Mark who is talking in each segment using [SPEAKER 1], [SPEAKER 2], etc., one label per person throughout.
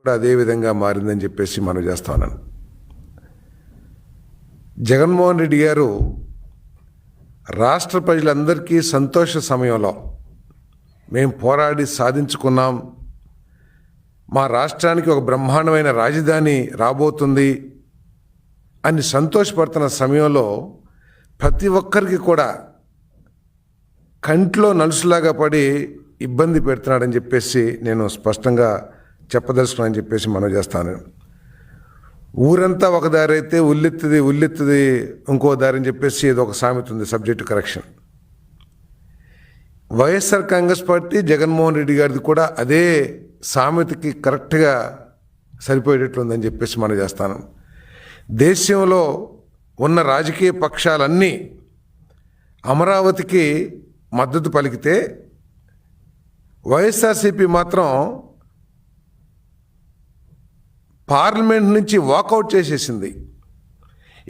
[SPEAKER 1] కూడా అదే విధంగా మారిందని చెప్పేసి మనం చేస్తా ఉన్నాను. జగన్మోహన్ రెడ్డి గారు రాష్ట్ర ప్రజలందరికీ సంతోష సమయంలో మేము పోరాడి సాధించుకున్నాం, మా రాష్ట్రానికి ఒక బ్రహ్మాండమైన రాజధాని రాబోతుంది అని సంతోషపడుతున్న సమయంలో ప్రతి ఒక్కరికి కూడా కంట్లో నలుసులాగా పడి ఇబ్బంది పెడుతున్నాడని చెప్పేసి నేను స్పష్టంగా చెప్పదలుచుకున్నానని చెప్పేసి మనం చేస్తాను. ఊరంతా ఒక దారి అయితే ఉల్లెత్తుది ఇంకో దారి అని చెప్పేసి ఏదో ఒక సామెత ఉంది, subject correction. YSR Congress party Jaganmohan Reddy గారిది కూడా అదే సామెతకి కరెక్ట్గా సరిపోయేటట్లుందని చెప్పేసి మనం చేస్తాను. దేశంలో ఉన్న రాజకీయ పక్షాలన్నీ అమరావతికి మద్దతు పలికితే వైఎస్ఆర్సీపీ మాత్రం పార్లమెంట్ నుంచి వాకౌట్ చేసేసింది.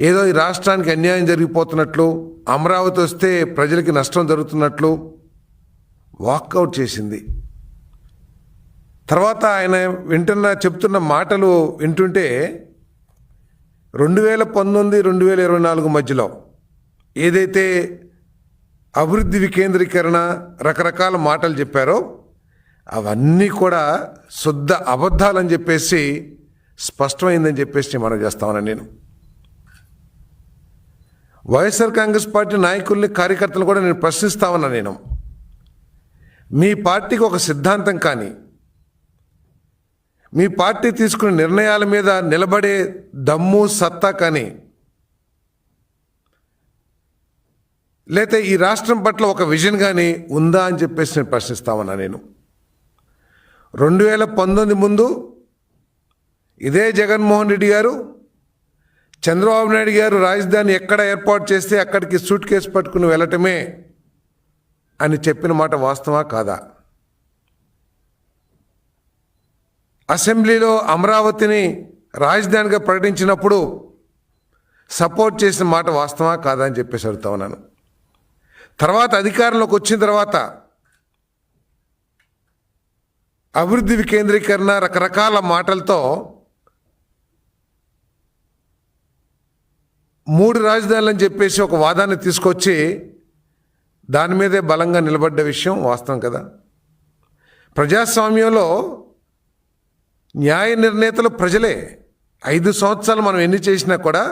[SPEAKER 1] ఏదో ఈ రాష్ట్రానికి అన్యాయం జరిగిపోతున్నట్లు, అమరావతి వస్తే ప్రజలకి నష్టం జరుగుతున్నట్లు వాకౌట్ చేసింది. తర్వాత ఆయన చెప్తున్న మాటలు వింటుంటే 2019-2024 మధ్యలో ఏదైతే అభివృద్ధి వికేంద్రీకరణ రకరకాల మాటలు చెప్పారో అవన్నీ కూడా శుద్ధ అబద్ధాలని చెప్పేసి స్పష్టమైందని చెప్పేసి మనం చేస్తామని నేను వైఎస్ఆర్ కాంగ్రెస్ పార్టీ నాయకుల్ని, కార్యకర్తలు కూడా నేను ప్రశ్నిస్తా ఉన్నా. నేను మీ పార్టీకి ఒక సిద్ధాంతం కానీ, మీ పార్టీ తీసుకునే నిర్ణయాల మీద నిలబడే దమ్ము సత్తా కానీ, లేకపోతే ఈ రాష్ట్రం పట్ల ఒక విజన్ కానీ ఉందా అని చెప్పేసి నేను ప్రశ్నిస్తా ఉన్నా. నేను 2019 ముందు ఇదే జగన్మోహన్ రెడ్డి గారు, చంద్రబాబు నాయుడు గారు రాజధాని ఎక్కడ ఏర్పాటు చేస్తే అక్కడికి సూట్ కేసు పట్టుకుని వెళ్ళటమే అని చెప్పిన మాట వాస్తవా కాదా? అసెంబ్లీలో అమరావతిని రాజధానిగా ప్రకటించినప్పుడు సపోర్ట్ చేసిన మాట వాస్తవా కాదా అని చెప్పేసి అడుగుతా ఉన్నాను. తర్వాత అధికారంలోకి వచ్చిన తర్వాత అభివృద్ధి వికేంద్రీకరణ రకరకాల మాటలతో 3 రాజధానులని చెప్పేసి ఒక వాదాన్ని తీసుకొచ్చి దాని మీదే బలంగా నిలబడ్డ విషయం వాస్తవం కదా. ప్రజాస్వామ్యంలో న్యాయ నిర్ణేతలు ప్రజలే. 5 సంవత్సరాలు మనం ఎన్ని చేసినా కూడా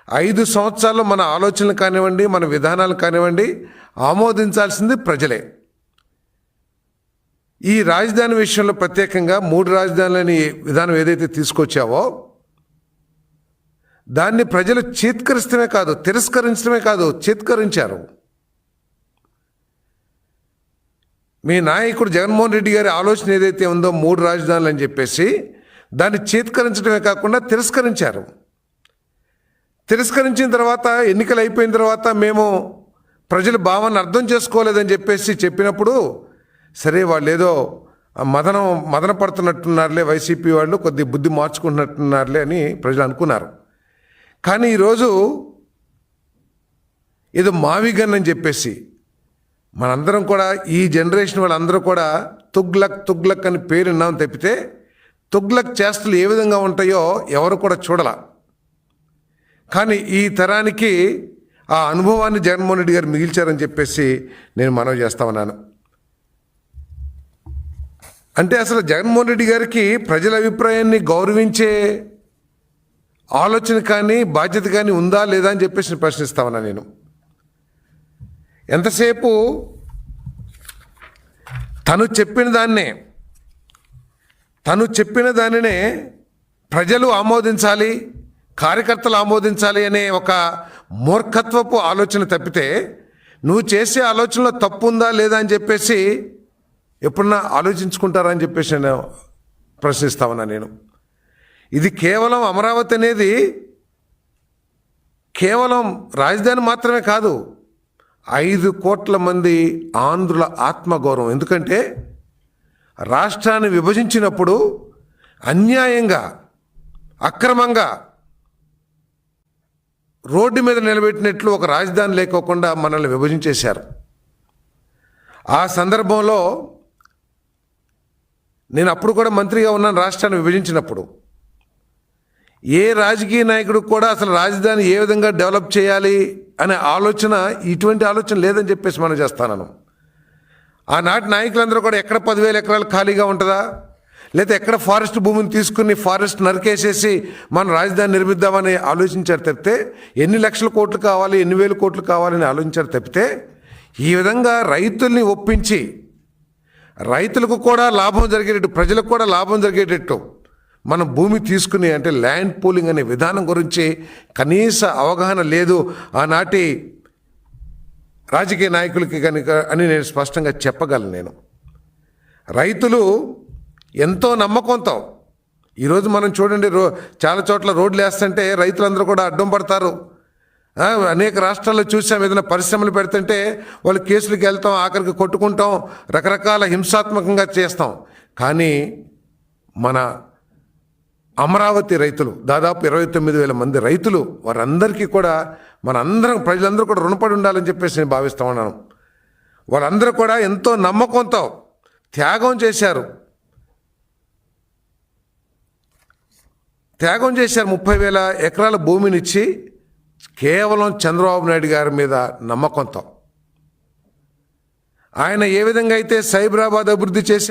[SPEAKER 1] 5 సంవత్సరాల్లో మన ఆలోచనలు కానివ్వండి, మన విధానాలు కానివ్వండి ఆమోదించాల్సింది ప్రజలే. ఈ రాజధాని విషయంలో ప్రత్యేకంగా 3 రాజధానులని విధానం ఏదైతే తీసుకొచ్చావో దాన్ని ప్రజలు తిరస్కరించడమే కాదు చేత్కరించారు. మీ నాయకుడు జగన్మోహన్ రెడ్డి గారి ఆలోచన ఏదైతే ఉందో 3 రాజధానులు అని చెప్పేసి దాన్ని చేత్కరించడమే కాకుండా తిరస్కరించారు. తిరస్కరించిన తర్వాత ఎన్నికలు అయిపోయిన తర్వాత మేము ప్రజల భావాన్ని అర్థం చేసుకోలేదని చెప్పేసి చెప్పినప్పుడు సరే వాళ్ళు ఏదో మదన పడుతున్నట్టున్నారులే, వైసీపీ వాళ్ళు కొద్ది బుద్ధి మార్చుకుంటున్నట్టున్నారులే అని ప్రజలు అనుకున్నారు. కానీ ఈరోజు ఏదో మావిగన్ అని చెప్పేసి మనందరం కూడా ఈ జనరేషన్ వాళ్ళందరూ కూడా తుగ్లక్ అని పేరు విన్నాం తప్పితే తుగ్లక్ చేష్టలు ఏ విధంగా ఉంటాయో ఎవరు కూడా చూడాల. కానీ ఈ తరానికి ఆ అనుభవాన్ని జగన్మోహన్ రెడ్డి గారు మిగిల్చారని చెప్పేసి నేను మనవి చేస్తా ఉన్నాను. అంటే అసలు జగన్మోహన్ రెడ్డి గారికి ప్రజల అభిప్రాయాన్ని గౌరవించే ఆలోచన కానీ బాధ్యత కానీ ఉందా లేదా అని చెప్పేసి ప్రశ్నిస్తా ఉన్నా. నేను ఎంతసేపు తను చెప్పిన దానినే ప్రజలు ఆమోదించాలి, కార్యకర్తలు ఆమోదించాలి అనే ఒక మూర్ఖత్వపు ఆలోచన తప్పితే నువ్వు చేసే ఆలోచనలో తప్పు ఉందా లేదా అని చెప్పేసి ఎప్పుడన్నా ఆలోచించుకుంటారా అని చెప్పేసి నేను ప్రశ్నిస్తా ఉన్నా. నేను ఇది కేవలం అమరావతి అనేది కేవలం రాజధాని మాత్రమే కాదు, 5 కోట్ల మంది ఆంధ్రుల ఆత్మగౌరవం. ఎందుకంటే రాష్ట్రాన్ని విభజించినప్పుడు అన్యాయంగా, అక్రమంగా రోడ్డు మీద నిలబెట్టినట్లు ఒక రాజధాని లేకోకుండా మనల్ని విభజించేశారు. ఆ సందర్భంలో నేను అప్పుడు కూడా మంత్రిగా ఉన్నాను రాష్ట్రాన్ని విభజించినప్పుడు. ఏ రాజకీయ నాయకుడికి కూడా అసలు రాజధాని ఏ విధంగా డెవలప్ చేయాలి అనే ఆలోచన, ఇటువంటి ఆలోచన లేదని చెప్పేసి మనం చేస్తాను. ఆనాటి నాయకులందరూ కూడా ఎక్కడ 10,000 ఎకరాలు ఖాళీగా ఉంటుందా, లేదా ఎక్కడ ఫారెస్ట్ భూమిని తీసుకుని ఫారెస్ట్ నరికేసేసి మనం రాజధాని నిర్మిద్దామని ఆలోచించారు తప్పితే, ఎన్ని లక్షల కోట్లు కావాలి, ఎన్ని వేల కోట్లు కావాలని ఆలోచించారు తప్పితే, ఈ విధంగా రైతుల్ని ఒప్పించి రైతులకు కూడా లాభం జరిగేటట్టు, ప్రజలకు కూడా లాభం జరిగేటట్టు మనం భూమి తీసుకుని, అంటే ల్యాండ్ పూలింగ్ అనే విధానం గురించి కనీస అవగాహన లేదు ఆనాటి రాజకీయ నాయకులకి కనుక అని నేను స్పష్టంగా చెప్పగలను. నేను రైతులు ఎంతో నమ్మకంతో, ఈరోజు మనం చూడండి, చాలా చోట్ల రోడ్లు వేస్తుంటే రైతులందరూ కూడా అడ్డం పడతారు. అనేక రాష్ట్రాల్లో చూసాం, ఏదైనా పరిశ్రమలు పెడుతుంటే వాళ్ళు కేసులకు వెళ్తాం, ఆఖరికి కొట్టుకుంటాం, రకరకాల హింసాత్మకంగా చేస్తాం. కానీ మన అమరావతి రైతులు, దాదాపు 29,000 మంది రైతులు, వారందరికీ కూడా మనందరం, ప్రజలందరూ కూడా రుణపడి ఉండాలని చెప్పేసి నేను భావిస్తూ ఉన్నాను. వాళ్ళందరూ కూడా ఎంతో నమ్మకంతో త్యాగం చేశారు. 30,000 ఎకరాల భూమినిచ్చి కేవలం చంద్రబాబు నాయుడు గారి మీద నమ్మకంతో. ఆయన ఏ విధంగా అయితే సైబరాబాద్ అభివృద్ధి చేశారు,